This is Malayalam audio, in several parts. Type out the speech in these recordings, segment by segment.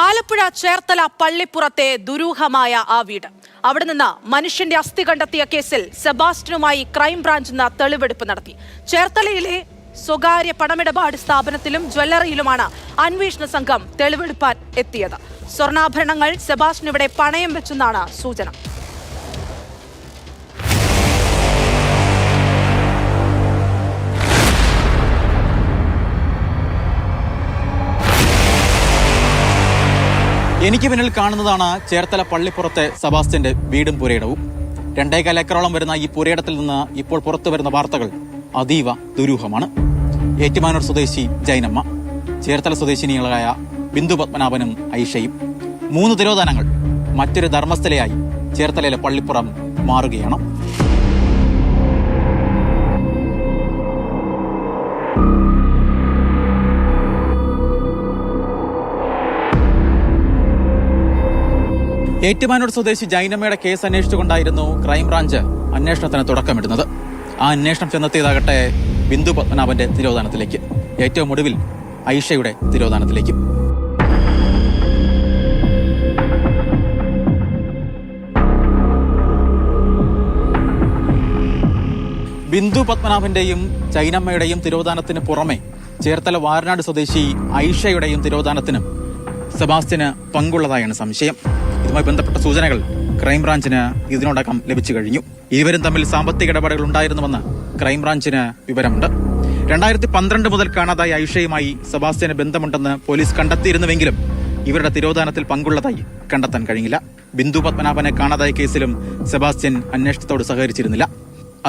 ആലപ്പുഴ ചേർത്തല പള്ളിപ്പുറത്തെ ദുരൂഹമായ ആ വീട്. അവിടെ നിന്ന് മനുഷ്യന്റെ അസ്ഥി കണ്ടെത്തിയ കേസിൽ സെബാസ്റ്റ്യനുമായി ക്രൈംബ്രാഞ്ച് ഇന്ന് തെളിവെടുപ്പ് നടത്തി. ചേർത്തലയിലെ സ്വകാര്യ പണമിടപാട് സ്ഥാപനത്തിലും ജ്വല്ലറിയിലുമാണ് അന്വേഷണ സംഘം തെളിവെടുപ്പാൻ എത്തിയത്. സ്വർണ്ണാഭരണങ്ങൾ സെബാസ്റ്റ്യൻ ഇവിടെ പണയം വെച്ചെന്നാണ് സൂചന. എനിക്ക് പിന്നിൽ കാണുന്നതാണ് ചേർത്തല പള്ളിപ്പുറത്തെ സെബാസ്റ്റ്യന്റെ വീടും പുരയിടവും. 2.25 ഏക്കറോളം വരുന്ന ഈ പുരയിടത്തിൽ നിന്ന് ഇപ്പോൾ പുറത്തു വരുന്ന വാർത്തകൾ അതീവ ദുരൂഹമാണ്. ഏറ്റുമാനൂർ സ്വദേശി ജൈനമ്മ, ചേർത്തല സ്വദേശിനികളായ ബിന്ദു പത്മനാഭനും ഐഷയും 3 തിരോധാനങ്ങൾ മറ്റൊരു ധർമ്മസ്ഥലയായി ചേർത്തലയിലെ പള്ളിപ്പുറം മാറുകയാണ്. ഏറ്റുമാനൂർ സ്വദേശി ജൈനമ്മയുടെ കേസ് അന്വേഷിച്ചുകൊണ്ടായിരുന്നു ക്രൈംബ്രാഞ്ച് അന്വേഷണത്തിന് തുടക്കമിടുന്നത്. ആ അന്വേഷണം ചെന്നെത്തിയതാകട്ടെ ബിന്ദു പത്മനാഭന്റെ തിരോധാനത്തിലേക്ക്, ഏറ്റവും ഒടുവിൽ ഐഷയുടെ തിരോധാനത്തിലേക്ക്. ബിന്ദു പത്മനാഭന്റെയും ജൈനമ്മയുടെയും തിരോധാനത്തിന് പുറമെ ചേർത്തല വാരനാട് സ്വദേശി ഐഷയുടെയും തിരോധാനത്തിനും സെബാസ്റ്റ്യന് പങ്കുള്ളതായാണ് സംശയം. ഇതുമായി ബന്ധപ്പെട്ട സൂചനകൾ ക്രൈംബ്രാഞ്ചിന് ഇതിനോടകം ലഭിച്ചു കഴിഞ്ഞു. ഇരുവരും തമ്മിൽ സാമ്പത്തിക ഇടപാടുകൾ ഉണ്ടായിരുന്നുവെന്ന് ക്രൈംബ്രാഞ്ചിന് വിവരമുണ്ട്. 2012 മുതൽ കാണാതായ ഐഷയുമായി സെബാസ്റ്റ്യന് ബന്ധമുണ്ടെന്ന് പോലീസ് കണ്ടെത്തിയിരുന്നുവെങ്കിലും ഇവരുടെ തിരോധാനത്തിൽ പങ്കുള്ളതായി കണ്ടെത്താൻ കഴിഞ്ഞില്ല. ബിന്ദു പത്മനാഭനെ കാണാതായ കേസിലും സെബാസ്റ്റ്യൻ അന്വേഷണത്തോട് സഹകരിച്ചിരുന്നില്ല.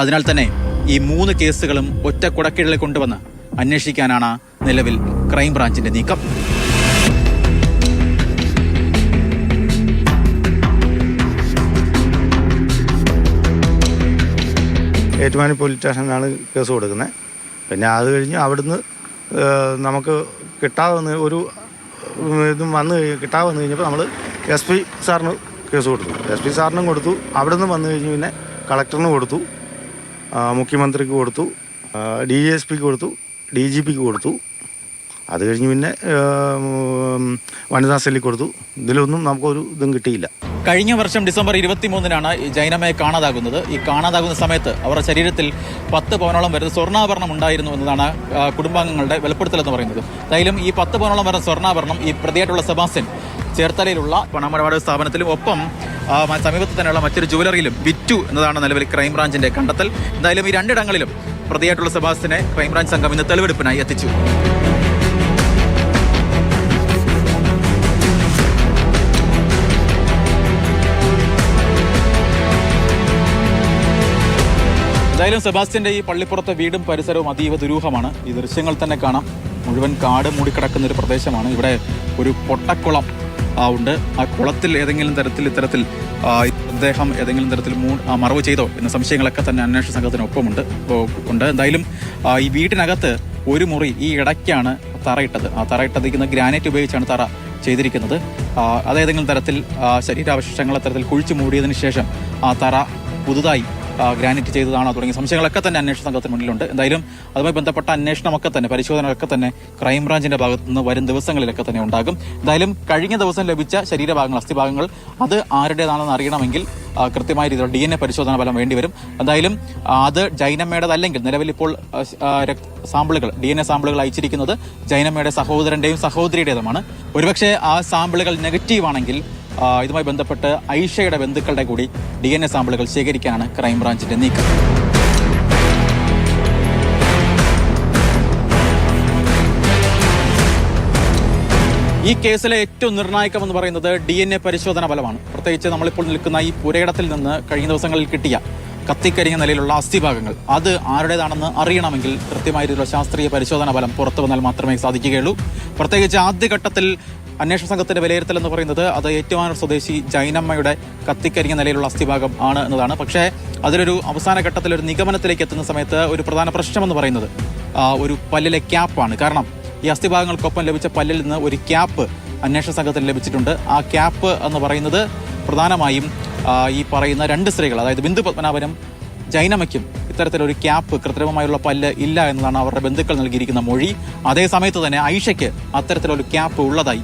അതിനാൽ തന്നെ ഈ 3 കേസുകളും ഒറ്റ കുടക്കീഴിൽ കൊണ്ടുവന്ന് അന്വേഷിക്കാനാണ് നിലവിൽ ക്രൈംബ്രാഞ്ചിന്റെ നീക്കം. ഏറ്റുമാനൂർ പോലീസ് സ്റ്റേഷനിലാണ് കേസ് കൊടുക്കുന്നത്. പിന്നെ അത് കഴിഞ്ഞ് അവിടുന്ന് നമുക്ക് കിട്ടാതെ വന്ന് ഒരു ഇതും കിട്ടാതെ വന്നു കഴിഞ്ഞപ്പോൾ നമ്മൾ SP സാറിന് കേസ് കൊടുത്തു. SP സാറിനും കൊടുത്തു. അവിടുന്ന് വന്നു കഴിഞ്ഞ് പിന്നെ കളക്ടറിന് കൊടുത്തു, മുഖ്യമന്ത്രിക്ക് കൊടുത്തു, DSPക്ക് കൊടുത്തു, DGPക്ക് കൊടുത്തു. അത് കഴിഞ്ഞ് പിന്നെ വനിതാ സെല്ലിൽ കൊടുത്തു. ഇതിലൊന്നും നമുക്കൊരു ഇതും കിട്ടിയില്ല. കഴിഞ്ഞ വർഷം ഡിസംബർ 23-നാണ് ജൈനമ്മയെ കാണാതാകുന്നത്. ഈ കാണാതാകുന്ന സമയത്ത് അവരുടെ ശരീരത്തിൽ 10 പവനോളം വരുന്ന സ്വർണ്ണാഭരണം ഉണ്ടായിരുന്നു എന്നതാണ് കുടുംബാംഗങ്ങളുടെ വെളിപ്പെടുത്തലെന്ന് പറയുന്നത്. എന്തായാലും ഈ 10 പവനോളം വരുന്ന സ്വർണ്ണാഭരണം ഈ പ്രതിയായിട്ടുള്ള സെബാസ്റ്റ്യൻ ചേർത്തലയിലുള്ള പണമിടപാട് സ്ഥാപനത്തിലും ഒപ്പം സമീപത്ത് തന്നെയുള്ള മറ്റൊരു ജ്വല്ലറിയിലും വിറ്റു എന്നതാണ് നിലവിൽ ക്രൈംബ്രാഞ്ചിന്റെ കണ്ടെത്തൽ. എന്തായാലും ഈ 2 ഇടങ്ങളിലും പ്രതിയായിട്ടുള്ള സെബാസ്റ്റ്യനെ ക്രൈംബ്രാഞ്ച് സംഘം ഇന്ന് തെളിവെടുപ്പിനായി എത്തിച്ചു. എന്തായാലും സെബാസ്റ്റ്യന്റെ ഈ പള്ളിപ്പുറത്തെ വീടും പരിസരവും അതീവ ദുരൂഹമാണ്. ഈ ദൃശ്യങ്ങൾ തന്നെ കാണാം. മുഴുവൻ കാട് മൂടിക്കിടക്കുന്ന ഒരു പ്രദേശമാണ്. ഇവിടെ ഒരു പൊട്ടക്കുളം ഉണ്ട്. ആ കുളത്തിൽ ഏതെങ്കിലും തരത്തിൽ ഇത്തരത്തിൽ അദ്ദേഹം ഏതെങ്കിലും തരത്തിൽ മറവ് ചെയ്തോ എന്ന സംശയങ്ങളൊക്കെ തന്നെ അന്വേഷണ സംഘത്തിനൊപ്പമുണ്ട്. എന്തായാലും ഈ വീട്ടിനകത്ത് ഒരു മുറി ഈ ഇടയ്ക്കാണ് തറയിട്ടത്. ആ തറയിട്ടതിരിക്കുന്ന ഗ്രാനൈറ്റ് ഉപയോഗിച്ചാണ് തറ ചെയ്തിരിക്കുന്നത്. അതേതെങ്കിലും തരത്തിൽ ശരീരാവശിഷ്ടങ്ങൾ അത്തരത്തിൽ കുഴിച്ചു മൂടിയതിനു ശേഷം ആ തറ പുതുതായി ഗ്രാനൈറ്റ് ചെയ്തതാണോ തുടങ്ങിയ സംശയങ്ങളൊക്കെ തന്നെ അന്വേഷണ സംഘത്തിന് മുന്നിലുണ്ട്. എന്തായാലും അതുമായി ബന്ധപ്പെട്ട അന്വേഷണമൊക്കെ തന്നെ പരിശോധനകളൊക്കെ തന്നെ ക്രൈംബ്രാഞ്ചിന്റെ ഭാഗത്തു നിന്ന് വരും ദിവസങ്ങളിലൊക്കെ തന്നെ ഉണ്ടാകും. എന്തായാലും കഴിഞ്ഞ ദിവസം ലഭിച്ച ശരീരഭാഗങ്ങൾ, അസ്ഥിഭാഗങ്ങൾ അത് ആരുടേതാണെന്ന് അറിയണമെങ്കിൽ കൃത്യമായ രീതിയിലുള്ള DNA പരിശോധന ഫലം വേണ്ടിവരും. എന്തായാലും അത് ജൈനമ്മയുടേതല്ലെങ്കിൽ നിലവിൽ ഇപ്പോൾ സാമ്പിളുകൾ DNA സാമ്പിളുകൾ അയച്ചിരിക്കുന്നത് ജൈനമ്മയുടെ സഹോദരന്റെയും സഹോദരിയുടേതുമാണ്. ഒരുപക്ഷെ ആ സാമ്പിളുകൾ നെഗറ്റീവ് ആണെങ്കിൽ ഇതുമായി ബന്ധപ്പെട്ട് ഐഷയുടെ ബന്ധുക്കളുടെ കൂടി DNA സാമ്പിളുകൾ ശേഖരിക്കാനാണ് ക്രൈംബ്രാഞ്ചിന്റെ നീക്കം. ഈ കേസിലെ ഏറ്റവും നിർണായകമെന്ന് പറയുന്നത് DNA പരിശോധന ഫലമാണ്. പ്രത്യേകിച്ച് നമ്മളിപ്പോൾ നിൽക്കുന്ന ഈ പുരയിടത്തിൽ നിന്ന് കഴിഞ്ഞ ദിവസങ്ങളിൽ കിട്ടിയ കത്തിക്കരിഞ്ഞ നിലയിലുള്ള അസ്ഥിഭാഗങ്ങൾ അത് ആരുടേതാണെന്ന് അറിയണമെങ്കിൽ കൃത്യമായ രീതിയിലുള്ള ശാസ്ത്രീയ പരിശോധനാ ഫലം പുറത്തു വന്നാൽ മാത്രമേ സാധിക്കുകയുള്ളൂ. പ്രത്യേകിച്ച് ആദ്യഘട്ടത്തിൽ അന്വേഷണ സംഘത്തിന്റെ വിലയിരുത്തൽ എന്ന് പറയുന്നത് അത് ഏറ്റുമാനൂർ സ്വദേശി ജൈനമ്മയുടെ കത്തിക്കരിഞ്ഞ നിലയിലുള്ള അസ്ഥിഭാഗം ആണ് എന്നതാണ്. പക്ഷേ അതിലൊരു അവസാന ഘട്ടത്തിൽ ഒരു നിഗമനത്തിലേക്ക് എത്തുന്ന സമയത്ത് ഒരു പ്രധാന പ്രശ്നമെന്ന് പറയുന്നത് ഒരു പല്ലിലെ ക്യാപ്പാണ്. കാരണം ഈ അസ്ഥിഭാഗങ്ങൾക്കൊപ്പം ലഭിച്ച പല്ലിൽ നിന്ന് ഒരു ക്യാപ്പ് അന്വേഷണ സംഘത്തിന് ലഭിച്ചിട്ടുണ്ട്. ആ ക്യാപ്പ് എന്ന് പറയുന്നത് പ്രധാനമായും ഈ പറയുന്ന 2 സ്ത്രീകൾ, അതായത് ബിന്ദു പത്മനാഭനും ജൈനമ്മയ്ക്കും ഇത്തരത്തിലൊരു ക്യാപ്പ്, കൃത്രിമമായുള്ള പല്ല് ഇല്ല എന്നതാണ് അവരുടെ ബന്ധുക്കൾ നൽകിയിരിക്കുന്ന മൊഴി. അതേ സമയത്ത് തന്നെ ഐഷയ്ക്ക് അത്തരത്തിലൊരു ക്യാപ്പ് ഉള്ളതായി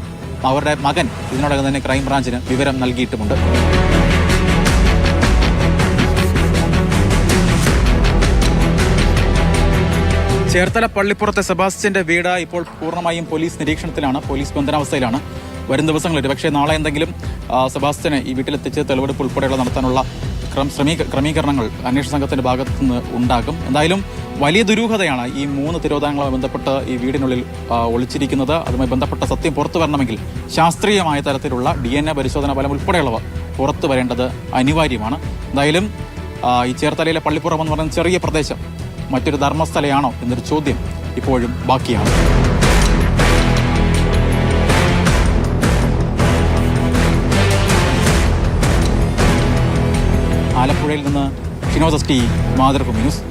അവരുടെ മകൻ ഇതിനോടകം തന്നെ ക്രൈംബ്രാഞ്ചിന് വിവരം നൽകിയിട്ടുമുണ്ട്. ചേർത്തല പള്ളിപ്പുറത്തെ സെബാസ്റ്റ്യന്റെ വീട് ഇപ്പോൾ പൂർണ്ണമായും പോലീസ് നിരീക്ഷണത്തിലാണ്, പോലീസ് ബന്ധനാവസ്ഥയിലാണ്. വരും ദിവസങ്ങളിൽ പക്ഷേ നാളെ എന്തെങ്കിലും സെബാസ്റ്റ്യനെ ഈ വീട്ടിലെത്തിച്ച് തെളിവെടുപ്പ് ഉൾപ്പെടെയുള്ള നടത്താനുള്ള ക്രമീകരണങ്ങൾ അന്വേഷണ സംഘത്തിന്റെ ഭാഗത്തു നിന്ന് ഉണ്ടാകും. എന്തായാലും വലിയ ദുരൂഹതയാണ് ഈ 3 തിരോധാനങ്ങളുമായി ബന്ധപ്പെട്ട് ഈ വീടിനുള്ളിൽ ഒളിച്ചിരിക്കുന്നത്. അതുമായി ബന്ധപ്പെട്ട സത്യം പുറത്തു വരണമെങ്കിൽ ശാസ്ത്രീയമായ തരത്തിലുള്ള DNA പരിശോധനാ ഫലം ഉൾപ്പെടെയുള്ളവ പുറത്തു വരേണ്ടത് അനിവാര്യമാണ്. എന്തായാലും ഈ ചേർത്തലയിലെ പള്ളിപ്പുറം എന്ന് പറയുന്ന ചെറിയ പ്രദേശം മറ്റൊരു ധർമ്മസ്ഥലയാണോ എന്നൊരു ചോദ്യം ഇപ്പോഴും ബാക്കിയാണ്. ആലപ്പുഴയിൽ നിന്ന് Shinod S T, Mathrubhumi news.